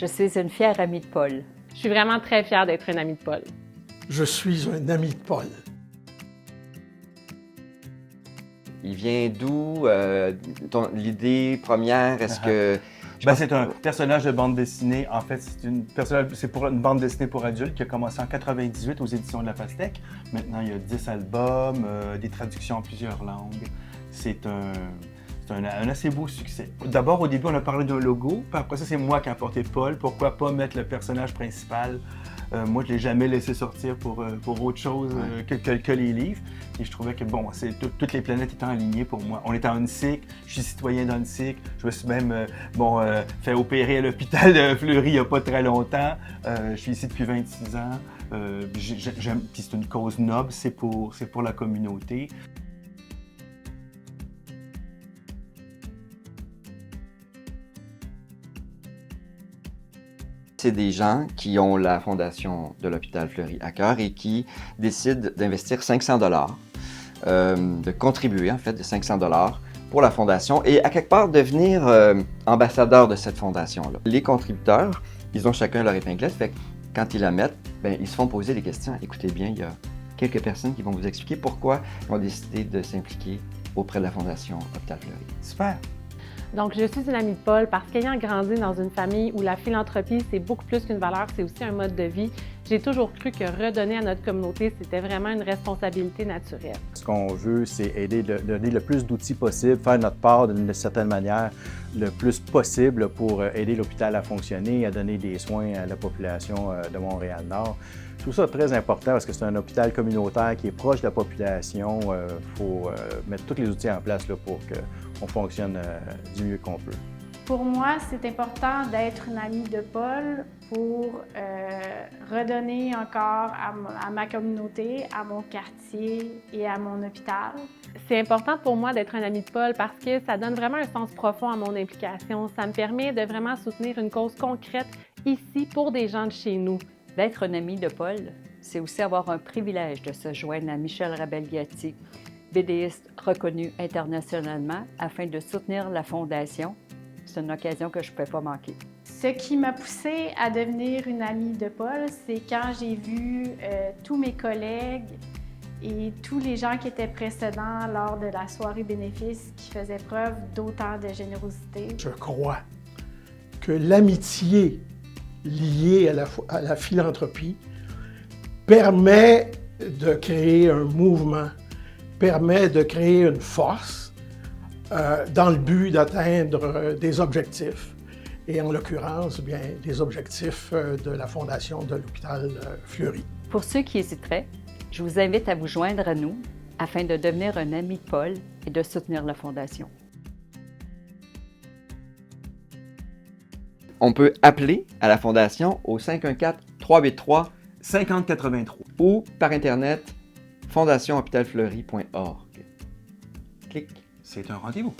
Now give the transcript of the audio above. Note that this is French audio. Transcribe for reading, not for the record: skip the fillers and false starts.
Je suis une fière amie de Paul. Je suis vraiment très fière d'être une amie de Paul. Je suis un ami de Paul. Il vient d'où l'idée première? Est-ce que... C'est un personnage de bande dessinée. En fait, c'est pour une bande dessinée pour adultes qui a commencé en 98 aux éditions de La Pastèque. Maintenant, il y a 10 albums, des traductions en plusieurs langues. C'est un assez beau succès. D'abord, au début, on a parlé d'un logo, puis après ça, c'est moi qui ai apporté Paul. Pourquoi pas mettre le personnage principal? Moi, je ne l'ai jamais laissé sortir pour autre chose que les livres. Et je trouvais que, toutes les planètes étaient alignées pour moi. On était en UNSIC, je suis citoyen d'UNSIC. Je me suis même fait opérer à l'hôpital de Fleury il n'y a pas très longtemps. Je suis ici depuis 26 ans. Puis c'est une cause noble, c'est pour la communauté. C'est des gens qui ont la fondation de l'hôpital Fleury à cœur et qui décident d'investir 500 $, de contribuer en fait de 500 $ pour la fondation et à quelque part devenir ambassadeur de cette fondation-là. Les contributeurs, ils ont chacun leur épinglette, fait que quand ils la mettent, ils se font poser des questions. Écoutez bien, il y a quelques personnes qui vont vous expliquer pourquoi ils ont décidé de s'impliquer auprès de la fondation Hôpital Fleury. Super! Donc, je suis une amie de Paul parce qu'ayant grandi dans une famille où la philanthropie, c'est beaucoup plus qu'une valeur, c'est aussi un mode de vie, j'ai toujours cru que redonner à notre communauté, c'était vraiment une responsabilité naturelle. Ce qu'on veut, c'est donner le plus d'outils possible, faire notre part d'une certaine manière le plus possible pour aider l'hôpital à fonctionner, à donner des soins à la population de Montréal-Nord. Je trouve ça très important parce que c'est un hôpital communautaire qui est proche de la population. Il faut mettre tous les outils en place là, pour qu'on fonctionne du mieux qu'on peut. Pour moi, c'est important d'être une amie de Paul pour redonner encore à ma communauté, à mon quartier et à mon hôpital. C'est important pour moi d'être un ami de Paul parce que ça donne vraiment un sens profond à mon implication. Ça me permet de vraiment soutenir une cause concrète ici pour des gens de chez nous. D'être un ami de Paul, c'est aussi avoir un privilège de se joindre à Michel Rabel-Gatti, BDiste reconnu internationalement, afin de soutenir la Fondation. C'est une occasion que je ne pouvais pas manquer. Ce qui m'a poussée à devenir une amie de Paul, c'est quand j'ai vu tous mes collègues et tous les gens qui étaient précédents lors de la soirée bénéfice qui faisaient preuve d'autant de générosité. Je crois que l'amitié liée à la philanthropie permet de créer un mouvement, permet de créer une force dans le but d'atteindre des objectifs, et en l'occurrence, des objectifs de la Fondation de l'hôpital Fleury. Pour ceux qui hésiteraient, je vous invite à vous joindre à nous afin de devenir un ami de Paul et de soutenir la Fondation. On peut appeler à la Fondation au 514-383-5083 ou par Internet fondationhôpitalfleury.org. Clic. C'est un rendez-vous.